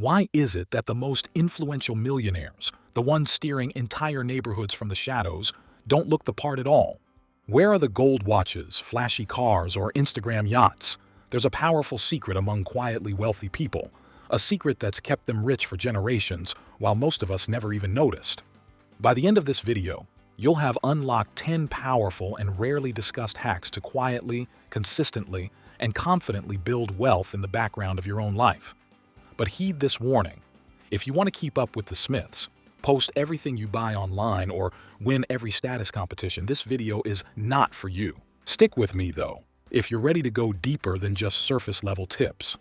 Why is it that the most influential millionaires, the ones steering entire neighborhoods from the shadows, don't look the part at all? Where are the gold watches, flashy cars, or Instagram yachts? There's a powerful secret among quietly wealthy people, a secret that's kept them rich for generations, while most of us never even noticed. By the end of this video, you'll have unlocked 10 powerful and rarely discussed hacks to quietly, consistently, and confidently build wealth in the background of your own life. But heed this warning. If you want to keep up with the Smiths, post everything you buy online, or win every status competition, this video is not for you. Stick with me, though, if you're ready to go deeper than just surface-level tips.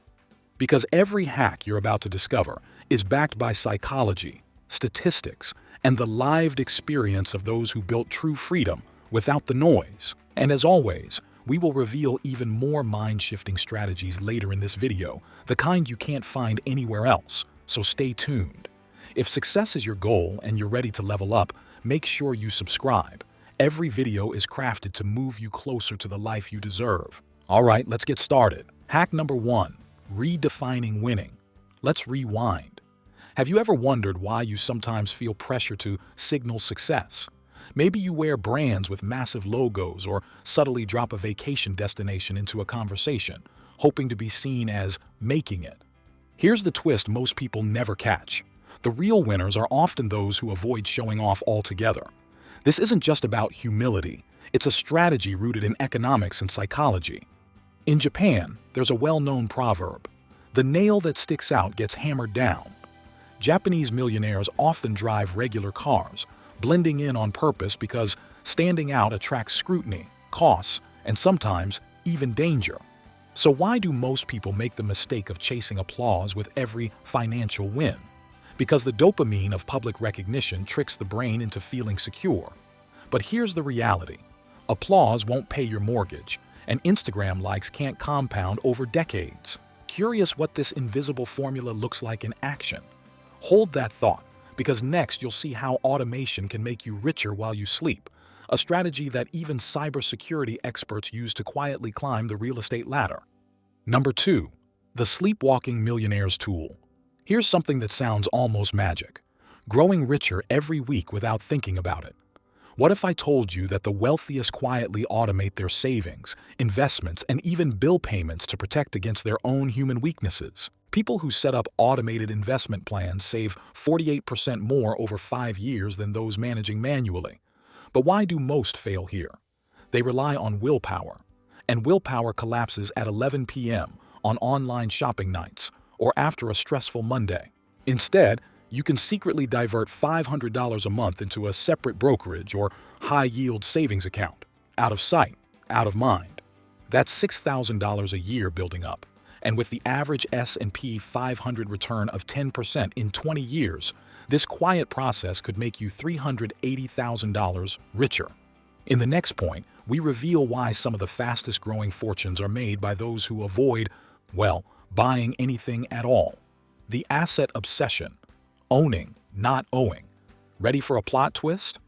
Because every hack you're about to discover is backed by psychology, statistics, and the lived experience of those who built true freedom without the noise. And as always, we will reveal even more mind-shifting strategies later in this video, the kind you can't find anywhere else, so stay tuned. If success is your goal and you're ready to level up, make sure you subscribe. Every video is crafted to move you closer to the life you deserve. All right, let's get started. Hack number 1, redefining winning. Let's rewind. Have you ever wondered why you sometimes feel pressure to signal success? Maybe you wear brands with massive logos or subtly drop a vacation destination into a conversation, hoping to be seen as making it. Here's the twist most people never catch. The real winners are often those who avoid showing off altogether. This isn't just about humility, it's a strategy rooted in economics and psychology. In Japan, there's a well-known proverb: the nail that sticks out gets hammered down. Japanese millionaires often drive regular cars, blending in on purpose because standing out attracts scrutiny, costs, and sometimes even danger. So why do most people make the mistake of chasing applause with every financial win? Because the dopamine of public recognition tricks the brain into feeling secure. But here's the reality. Applause won't pay your mortgage, and Instagram likes can't compound over decades. Curious what this invisible formula looks like in action? Hold that thought, because next you'll see how automation can make you richer while you sleep, a strategy that even cybersecurity experts use to quietly climb the real estate ladder. Number 2, the sleepwalking millionaire's tool. Here's something that sounds almost magic: growing richer every week without thinking about it. What if I told you that the wealthiest quietly automate their savings, investments, and even bill payments to protect against their own human weaknesses? People who set up automated investment plans save 48% more over 5 years than those managing manually. But why do most fail here? They rely on willpower, and willpower collapses at 11 p.m. on online shopping nights or after a stressful Monday. Instead, you can secretly divert $500 a month into a separate brokerage or high-yield savings account. Out of sight, out of mind. That's $6,000 a year building up. And with the average S&P 500 return of 10% in 20 years, this quiet process could make you $380,000 richer. In the next point, we reveal why some of the fastest-growing fortunes are made by those who avoid, well, buying anything at all. The asset obsession. Owning, not owing. Ready for a plot twist?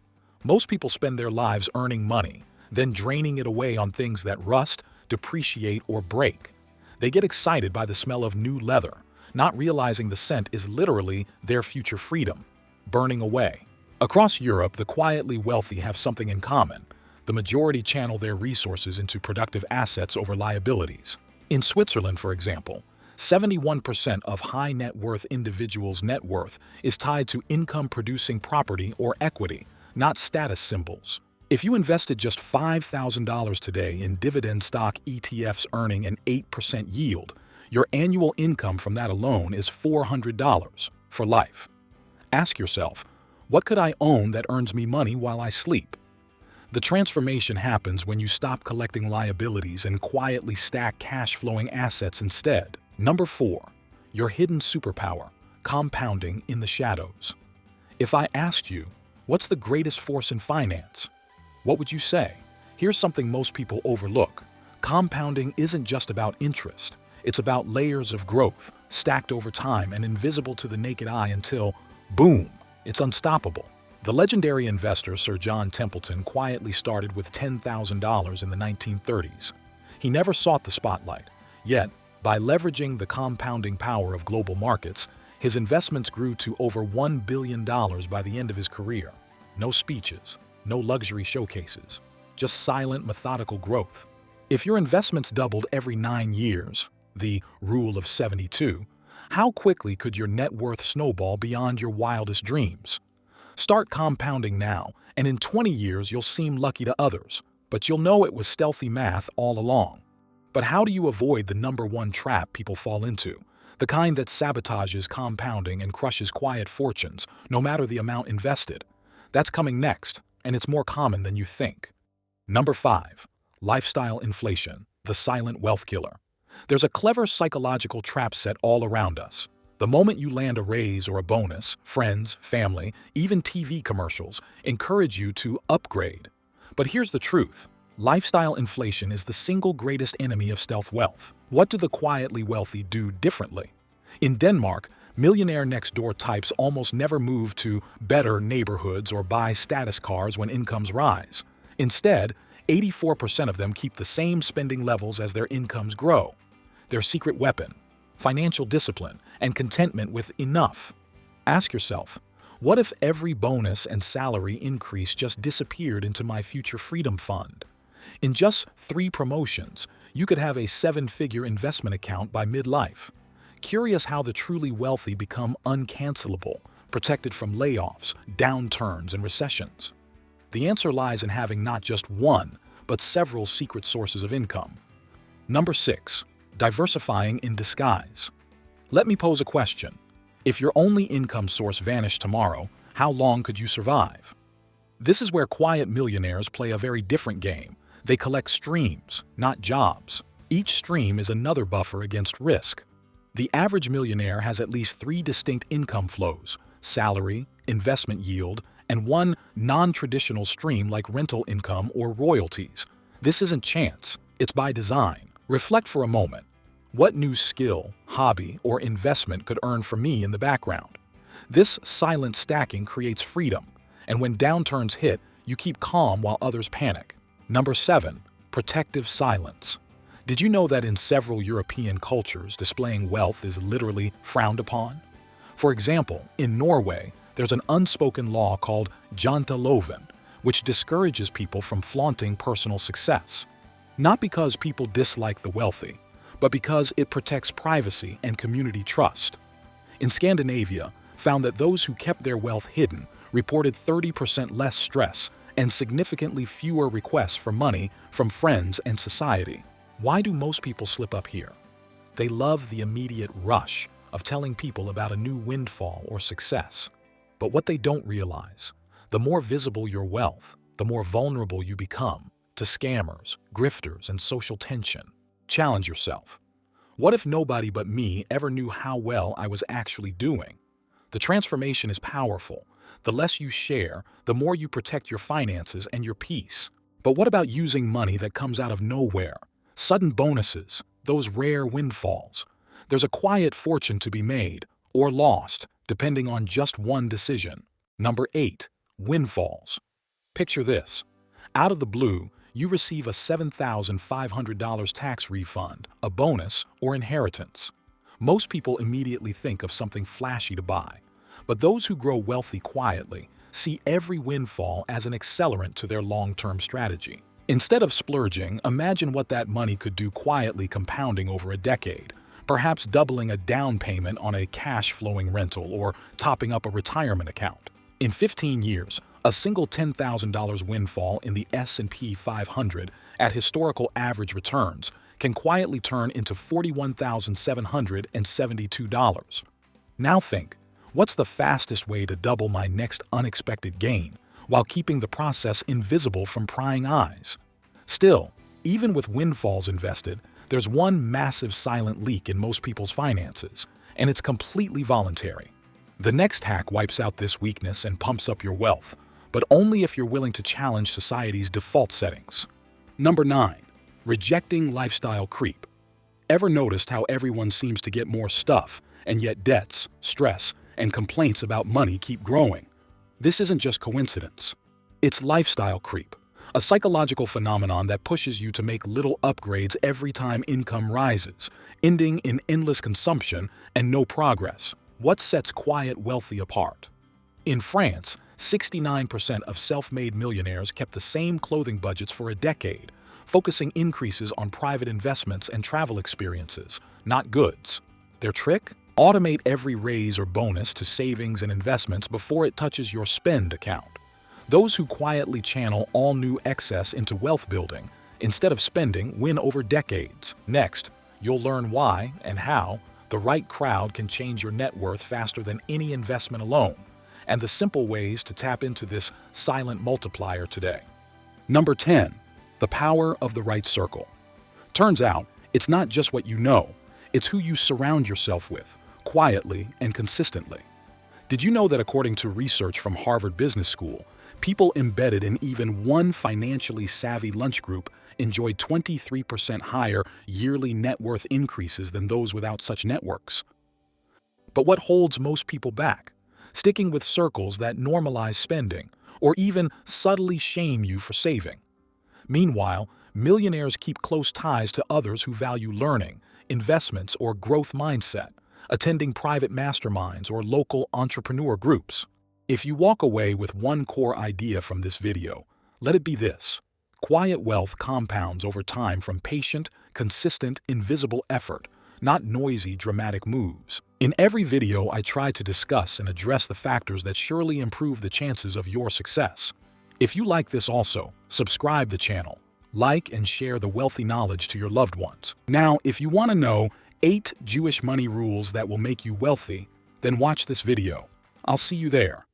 Most people spend their lives earning money, then draining it away on things that rust, depreciate, or break. They get excited by the smell of new leather, not realizing the scent is literally their future freedom, burning away. Across Europe, the quietly wealthy have something in common. The majority channel their resources into productive assets over liabilities. In Switzerland, for example, 71% of high net worth individuals' net worth is tied to income-producing property or equity, not status symbols. If you invested just $5,000 today in dividend stock ETFs earning an 8% yield, your annual income from that alone is $400 for life. Ask yourself, what could I own that earns me money while I sleep? The transformation happens when you stop collecting liabilities and quietly stack cash-flowing assets instead. Number 4, your hidden superpower, compounding in the shadows. If I asked you, what's the greatest force in finance? What would you say? Here's something most people overlook. Compounding isn't just about interest. It's about layers of growth, stacked over time and invisible to the naked eye until, boom, it's unstoppable. The legendary investor Sir John Templeton quietly started with $10,000 in the 1930s. He never sought the spotlight, yet, by leveraging the compounding power of global markets, His investments grew to over $1 billion by the end of his career. No speeches, no luxury showcases, just silent, methodical growth. If your investments doubled every 9 years, the rule of 72, how quickly could your net worth snowball beyond your wildest dreams? Start compounding now, and in 20 years you'll seem lucky to others, but you'll know it was stealthy math all along. But how do you avoid the number one trap people fall into? The kind that sabotages compounding and crushes quiet fortunes, no matter the amount invested. That's coming next, and it's more common than you think. Number 5. Lifestyle inflation, the silent wealth killer. There's a clever psychological trap set all around us. The moment you land a raise or a bonus, friends, family, even TV commercials encourage you to upgrade. But here's the truth. Lifestyle inflation is the single greatest enemy of stealth wealth. What do the quietly wealthy do differently? In Denmark, millionaire next-door types almost never move to better neighborhoods or buy status cars when incomes rise. Instead, 84% of them keep the same spending levels as their incomes grow. Their secret weapon: financial discipline and contentment with enough. Ask yourself, what if every bonus and salary increase just disappeared into my future freedom fund? In just 3 promotions, you could have a 7-figure investment account by midlife. Curious how the truly wealthy become uncancelable, protected from layoffs, downturns, and recessions? The answer lies in having not just one, but several secret sources of income. Number 6. Diversifying in disguise. Let me pose a question. If your only income source vanished tomorrow, how long could you survive? This is where quiet millionaires play a very different game. They collect streams, not jobs. Each stream is another buffer against risk. The average millionaire has at least 3 distinct income flows: salary, investment yield, and one non-traditional stream like rental income or royalties. This isn't chance, it's by design. Reflect for a moment. What new skill, hobby, or investment could earn for me in the background? This silent stacking creates freedom, and when downturns hit, you keep calm while others panic. Number 7. Protective silence. Did you know that in several European cultures, displaying wealth is literally frowned upon? For example, in Norway, there's an unspoken law called janteloven, which discourages people from flaunting personal success. Not because people dislike the wealthy, but because it protects privacy and community trust. In Scandinavia, found that those who kept their wealth hidden reported 30% less stress and significantly fewer requests for money from friends and society. Why do most people slip up here? They love the immediate rush of telling people about a new windfall or success. But what they don't realize, the more visible your wealth, the more vulnerable you become to scammers, grifters, and social tension. Challenge yourself. What if nobody but me ever knew how well I was actually doing? The transformation is powerful. The less you share, the more you protect your finances and your peace. But what about using money that comes out of nowhere? Sudden bonuses, those rare windfalls. There's a quiet fortune to be made, or lost, depending on just one decision. Number 8. Windfalls. Picture this. Out of the blue, you receive a $7,500 tax refund, a bonus, or inheritance. Most people immediately think of something flashy to buy. But those who grow wealthy quietly see every windfall as an accelerant to their long-term strategy. Instead of splurging, imagine what that money could do quietly, compounding over a decade, perhaps doubling a down payment on a cash-flowing rental or topping up a retirement account. In 15 years, a single $10,000 windfall in the S&P 500 at historical average returns can quietly turn into $41,772. Now think, what's the fastest way to double my next unexpected gain while keeping the process invisible from prying eyes? Still, even with windfalls invested, there's one massive silent leak in most people's finances, and it's completely voluntary. The next hack wipes out this weakness and pumps up your wealth, but only if you're willing to challenge society's default settings. Number 9. Rejecting lifestyle creep. Ever noticed how everyone seems to get more stuff, and yet debts, stress, and complaints about money keep growing? This isn't just coincidence. It's lifestyle creep, a psychological phenomenon that pushes you to make little upgrades every time income rises, ending in endless consumption and no progress. What sets quiet wealthy apart? In France, 69% of self-made millionaires kept the same clothing budgets for a decade, focusing increases on private investments and travel experiences, not goods. Their trick? Automate every raise or bonus to savings and investments before it touches your spend account. Those who quietly channel all new excess into wealth building, instead of spending, win over decades. Next, you'll learn why and how the right crowd can change your net worth faster than any investment alone, and the simple ways to tap into this silent multiplier today. Number 10. The power of the right circle. Turns out, it's not just what you know, it's who you surround yourself with, quietly and consistently. Did you know that according to research from Harvard Business School, people embedded in even one financially savvy lunch group enjoyed 23% higher yearly net worth increases than those without such networks? But what holds most people back? Sticking with circles that normalize spending, or even subtly shame you for saving. Meanwhile, millionaires keep close ties to others who value learning, investments, or growth mindset, attending private masterminds or local entrepreneur groups. If you walk away with one core idea from this video, let it be this: quiet wealth compounds over time from patient, consistent, invisible effort, not noisy, dramatic moves. In every video, I try to discuss and address the factors that surely improve the chances of your success. If you like this also, subscribe the channel, like and share the wealthy knowledge to your loved ones. Now, if you want to know 8 Jewish money rules that will make you wealthy, then watch this video. I'll see you there.